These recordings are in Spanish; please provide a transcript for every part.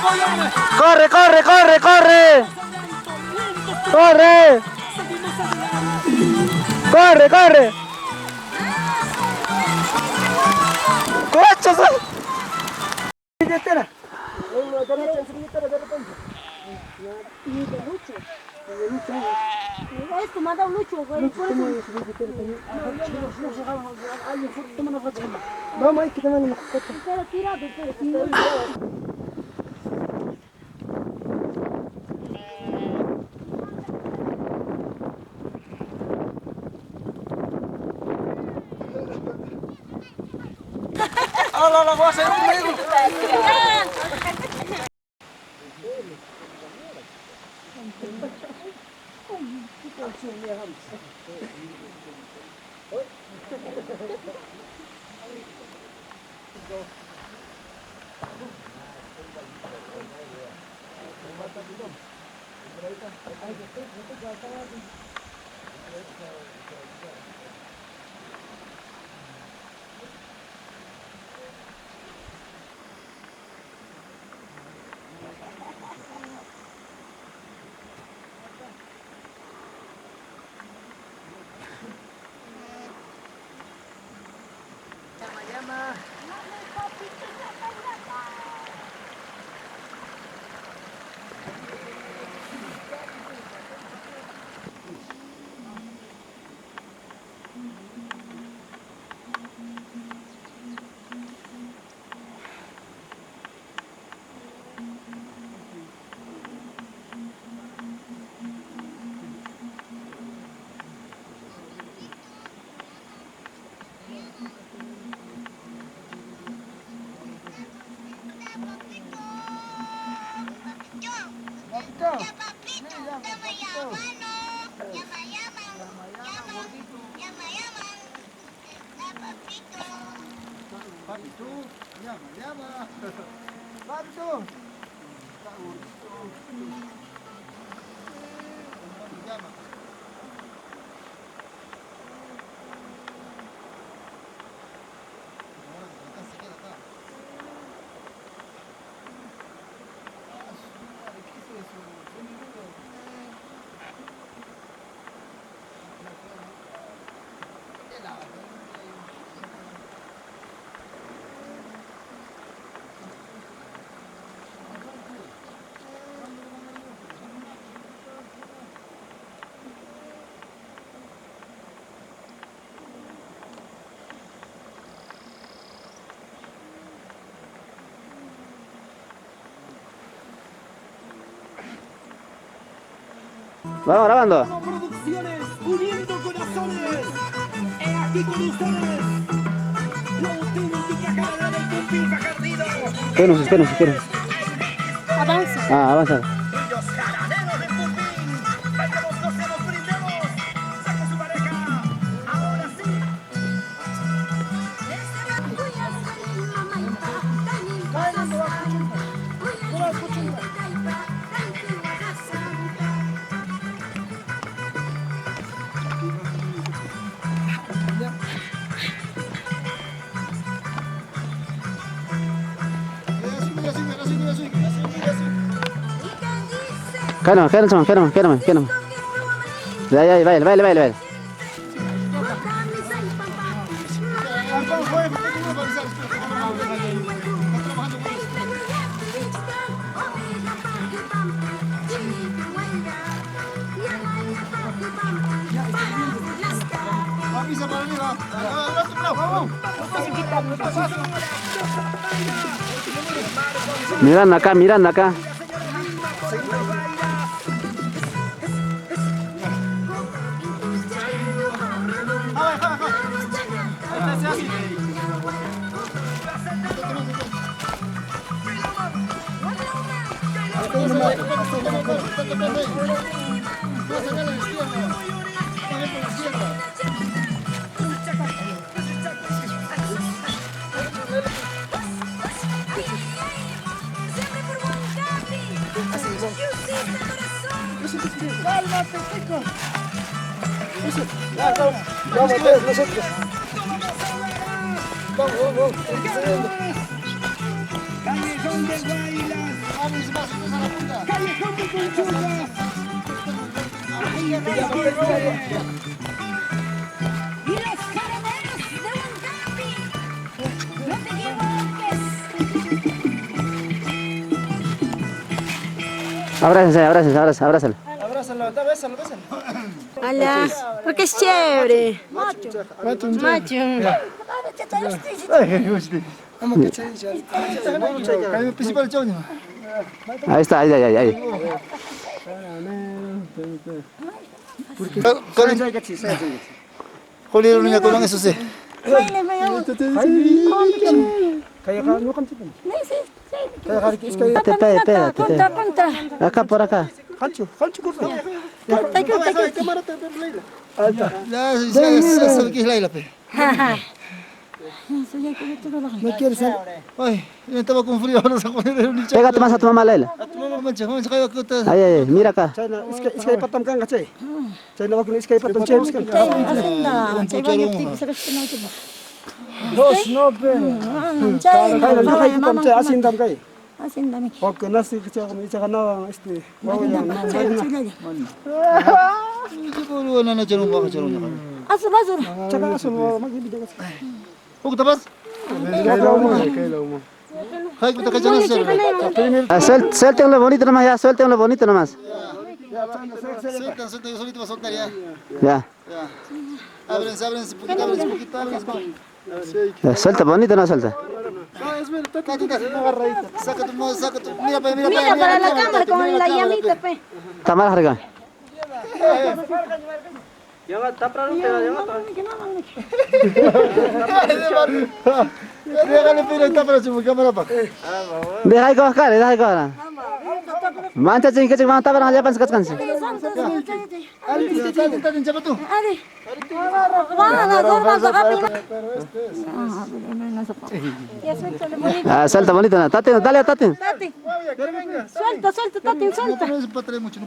¡Corre, corre, corre, corre! ¡Corre! ¡Corre, corre! ¡Coches! ¡Billetera! Esto me ha dado Lucho, güey. Vamos, hay que tomar una foto. Pero tira. ¡Hola, la voy a hacer un medio! Vamos grabando. Producciones uniendo corazones. He aquí con ustedes la auténtica carrera del Pumpín Facardino. Espérense. Avanza. Ah, avanza. Y los jaraneros del Pumpín. Bailamos, gocemos, brindemos. Saque su pareja. Ahora sí. Quédame. Ya, baile. Mirando acá. ¡Cálmate, chico! Vamos todos nosotros. Vamos. Callejón de Guaylas. Y los caramelos de Huancapi. No te equivoques. Abrácense, abrácense, abrázalo. Abrázalo, bésalo, bésalo. Hola, porque es chévere. Macho. Vamos, que se dice. Kayo principal cowok niyo. Ahí está, ahí, ahí, ahí. Kuliro niya ko lang isusi. Kaya ka ano kan tipo? Kaya ka kis kayo. Espérate. Conta, conta. Acá, por acá. Kancho ko. Conta, conta. Kamera ta Leila. La sa kis Leila pe. No quieres salir. Ay, yo estaba con frío ahora sa kuliro ni. Pégate más a tu mamá, Leila. At mo mancha, kayo ko ta. Ahí, ahí, mira acá. China, iskay patam kan chay. China wag ni iskay patam chay iskay. Dos no pe. Kaya na kayo patam chay asin dam kay. Wag ko nasi kaya ko isa kana Wow yan. Siguro na charo ba charo niya. Aso, aso. Tsaka aso mo magibigay ka. Huwag tapos. Kailaw mo. Hay que tocar ya. Suéltenlo bonito nomás, ya, suéltenlo bonito nomás. Suelta, yo solito voy a soltar ya. Ya. Ábrense un poquito, Ya, suelta bonito, no suelta. Saca tu, mira Mira para la cámara con la llamita, pe. Está mal arriba. Déjale pila esta para su cámara pa. Deja ahí cojas, deja ahí cojas. Mancha cing kecing mang tabar aja pan sekat kan sih. Ari kita din siapa tuh? Ade. Wala, normal sa kapila. Ah, suelta bonito, no. Tate, dale, tate. Tati. Suelta, Tati, suelta. No patré mucho.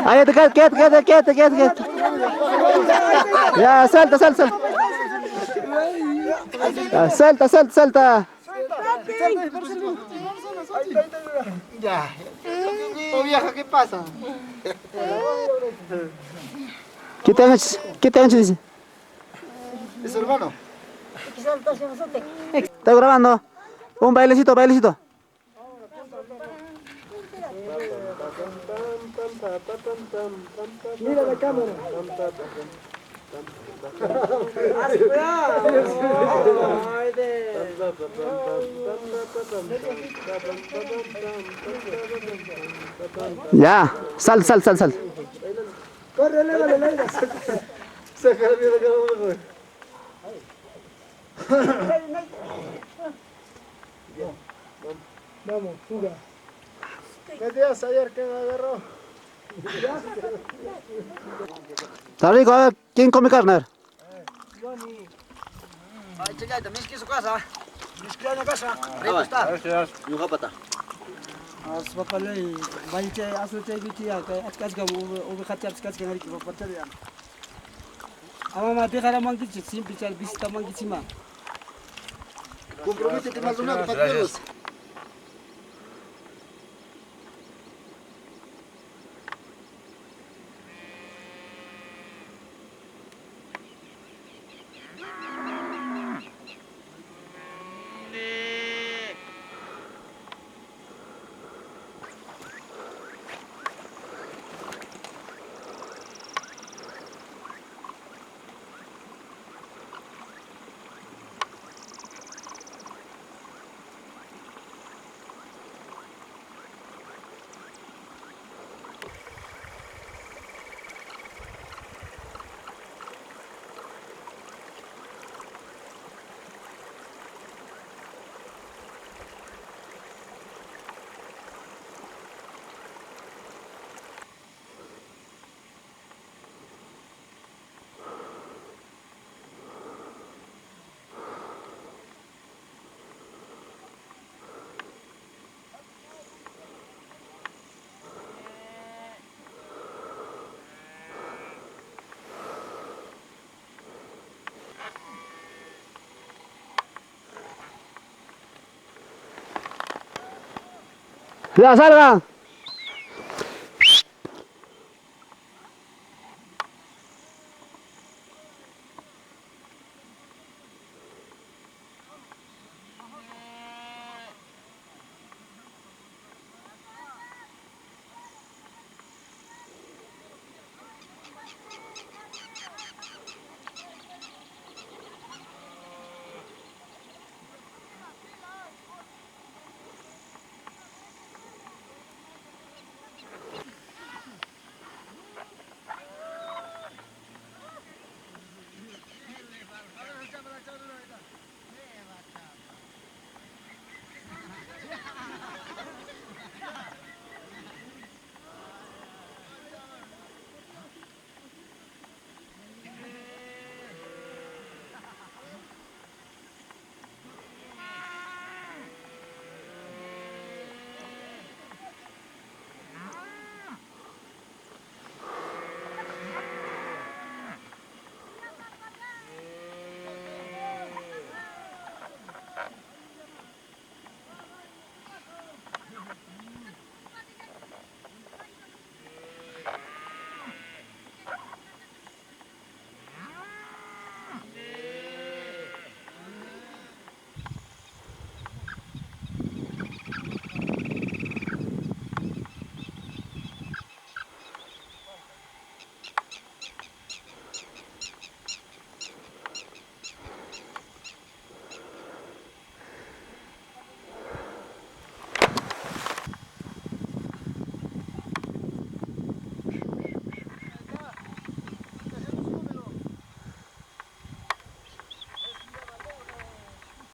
Ahí, quédate. Ya, suelta. Ah, suelta. Ya. Oh vieja, ¿qué pasa? ¿Qué te han hecho, dice? ¿Es su hermano? Estoy grabando. Un bailecito. Mira la cámara. Ya, sal. Corre, Leila. Saca la mierda cada uno. Vamos, fuga. ¿Qué días ayer que me agarró? Está rico, a ver, ¿quién come carne? Ay, chile, también quiso casa. Miski na casa. Rico está. Yung kapata. As papalay, bayi aso chay biti ya kay atkas gam ube khatya atkas ngari ki papatar ya. Ama ma dekara mangi sim bichar bista mangi sima. Comprométete más una paperos. Ya, salgan.